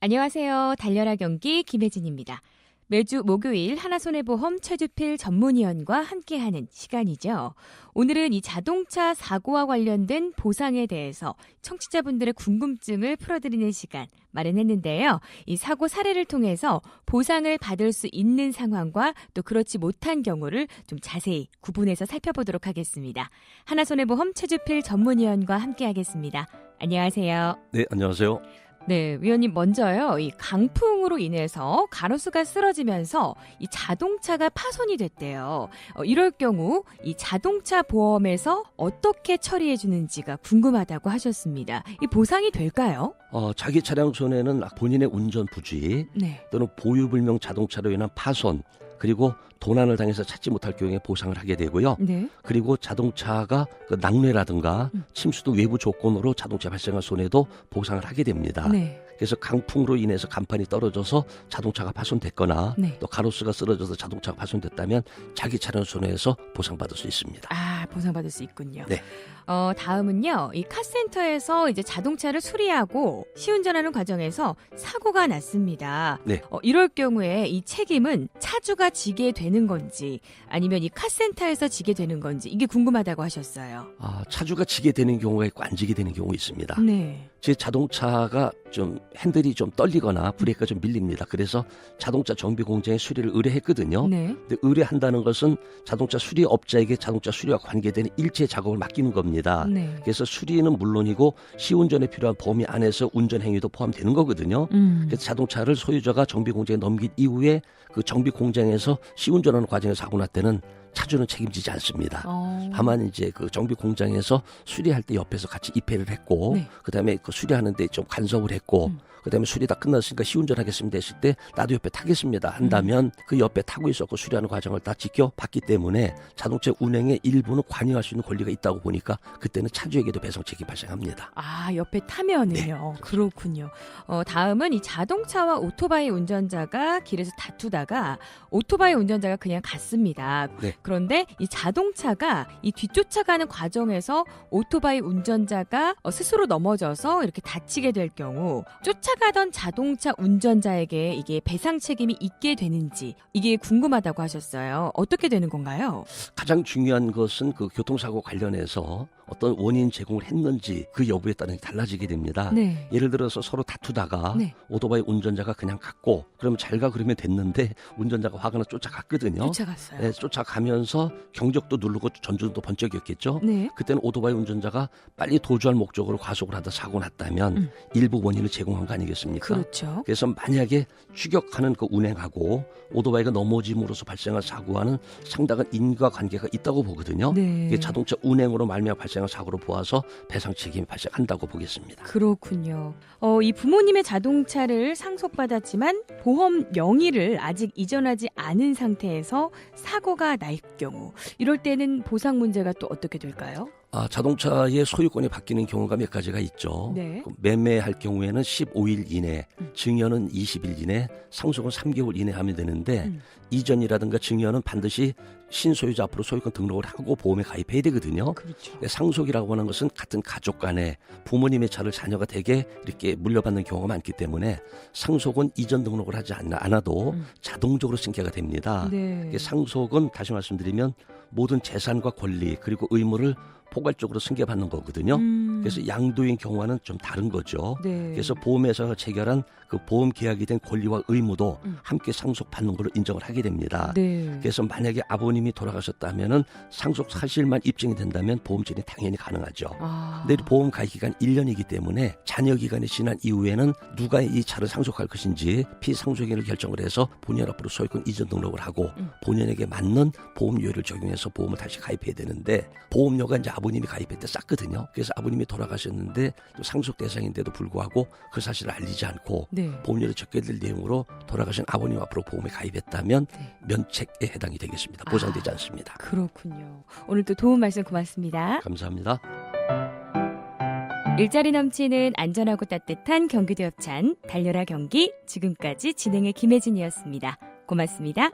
안녕하세요. 달려라 경기 김혜진입니다. 매주 목요일 하나손해보험 최주필 전문위원과 함께하는 시간이죠. 오늘은 이 자동차 사고와 관련된 보상에 대해서 청취자분들의 궁금증을 풀어드리는 시간 마련했는데요. 이 사고 사례를 통해서 보상을 받을 수 있는 상황과 또 그렇지 못한 경우를 좀 자세히 구분해서 살펴보도록 하겠습니다. 하나손해보험 최주필 전문위원과 함께하겠습니다. 안녕하세요. 네, 안녕하세요. 네, 위원님 먼저요. 이 강풍으로 인해서 가로수가 쓰러지면서 이 자동차가 파손이 됐대요. 이럴 경우 이 자동차 보험에서 어떻게 처리해 주는지가 궁금하다고 하셨습니다. 이 보상이 될까요? 자기 차량 손해는 본인의 운전 부주의 또는 보유불명 자동차로 인한 파손 그리고 도난을 당해서 찾지 못할 경우에 보상을 하게 되고요. 그리고 자동차가 낙뢰라든가 침수 등 외부 조건으로 자동차에 발생한 손해도 보상을 하게 됩니다. 그래서 강풍으로 인해서 간판이 떨어져서 자동차가 파손됐거나 또 가로수가 쓰러져서 자동차가 파손됐다면 자기 차량 손해에서 보상받을 수 있습니다. 보상받을 수 있군요. 네. 다음은요. 이 카센터에서 이제 자동차를 수리하고 시운전하는 과정에서 사고가 났습니다. 이럴 경우에 이 책임은 차주가 지게 되는 건지 아니면 이 카센터에서 지게 되는 건지 이게 궁금하다고 하셨어요. 차주가 지게 되는 경우가 있고 안 지게 되는 경우가 있습니다. 제 자동차가 좀 핸들이 좀 떨리거나 브레이크가 좀 밀립니다. 그래서 자동차 정비 공장에 수리를 의뢰했거든요. 근데 의뢰한다는 것은 자동차 수리업자에게 자동차 수리와 관계되는 일체 작업을 맡기는 겁니다. 그래서 수리는 물론이고 시운전에 필요한 범위 안에서 운전 행위도 포함되는 거거든요. 그래서 자동차를 소유자가 정비 공장에 넘긴 이후에 그 정비 공장에서 시운전하는 과정에서 사고 날 때는 차주는 책임지지 않습니다. 다만 이제 그 정비 공장에서 수리할 때 옆에서 같이 입회를 했고, 그다음에 그 수리하는데 좀 간섭을 했고, 그다음에 수리 다 끝났으니까 시운전하겠습니다 했을 때 나도 옆에 타겠습니다 한다면 그 옆에 타고 있었고 수리하는 과정을 다 지켜봤기 때문에 자동차 운행의 일부는 관여할 수 있는 권리가 있다고 보니까 그때는 차주에게도 배상 책임이 발생합니다. 옆에 타면은요. 그렇군요. 다음은 이 자동차와 오토바이 운전자가 길에서 다투다가 오토바이 운전자가 그냥 갔습니다. 그런데 이 자동차가 이 뒤쫓아가는 과정에서 오토바이 운전자가 스스로 넘어져서 이렇게 다치게 될 경우 쫓아가던 자동차 운전자에게 이게 배상 책임이 있게 되는지 이게 궁금하다고 하셨어요. 어떻게 되는 건가요? 가장 중요한 것은 그 교통사고 관련해서 어떤 원인 제공을 했는지 그 여부에 따라 달라지게 됩니다. 예를 들어서 서로 다투다가 오토바이 운전자가 그냥 갔고 그러면 잘 가 그러면 됐는데 운전자가 화가 나 쫓아갔거든요. 쫓아갔어요. 쫓아가면서 경적도 누르고 전조도 번쩍였겠죠. 그때는 오토바이 운전자가 빨리 도주할 목적으로 과속을 하다 사고 났다면 일부 원인을 제공한 거 아니겠습니까? 그렇죠. 그래서 만약에 추격하는 그 운행하고 오토바이가 넘어짐으로써 발생한 사고와는 상당한 인과관계가 있다고 보거든요. 이게 자동차 운행으로 말미암아 발생한 사고로 보아서 배상 책임이 발생한다고 보겠습니다. 그렇군요. 이 부모님의 자동차를 상속받았지만 보험 명의를 아직 이전하지 않은 상태에서 사고가 날 경우 이럴 때는 보상 문제가 또 어떻게 될까요? 자동차의 소유권이 바뀌는 경우가 몇 가지가 있죠. 매매할 경우에는 15일 이내, 증여는 20일 이내, 상속은 3개월 이내 하면 되는데 이전이라든가 증여는 반드시 신소유자 앞으로 소유권 등록을 하고 보험에 가입해야 되거든요. 상속이라고 하는 것은 같은 가족 간에 부모님의 차를 자녀가 되게 이렇게 물려받는 경우가 많기 때문에 상속은 이전 등록을 하지 않아도 자동적으로 승계가 됩니다. 상속은 다시 말씀드리면 모든 재산과 권리 그리고 의무를 포괄적으로 승계받는 거거든요. 그래서 양도인 경우와는 좀 다른 거죠. 그래서 보험회사가 체결한 그 보험 계약이 된 권리와 의무도 함께 상속받는 걸로 인정을 하게 됩니다. 그래서 만약에 아버님이 돌아가셨다면은 상속 사실만 입증이 된다면 보험 진입 당연히 가능하죠. 근데 보험 가입 기간 1년이기 때문에 잔여 기간이 지난 이후에는 누가 이 차를 상속할 것인지 피상속인을 결정을 해서 본인 앞으로 소유권 이전 등록을 하고 본인에게 맞는 보험료를 적용해서 보험을 다시 가입해야 되는데 보험료가 이제 아버님이 가입할 때 쌌거든요. 그래서 아버님이 돌아가셨는데 또 상속 대상인데도 불구하고 그 사실을 알리지 않고 보험료를 적게 될 내용으로 돌아가신 아버님 앞으로 보험에 가입했다면 면책에 해당이 되겠습니다. 보상되지 않습니다. 그렇군요. 오늘 또 도움 말씀 고맙습니다. 감사합니다. 일자리 넘치는 안전하고 따뜻한 경기도 협찬 달려라 경기 지금까지 진행의 김혜진이었습니다. 고맙습니다.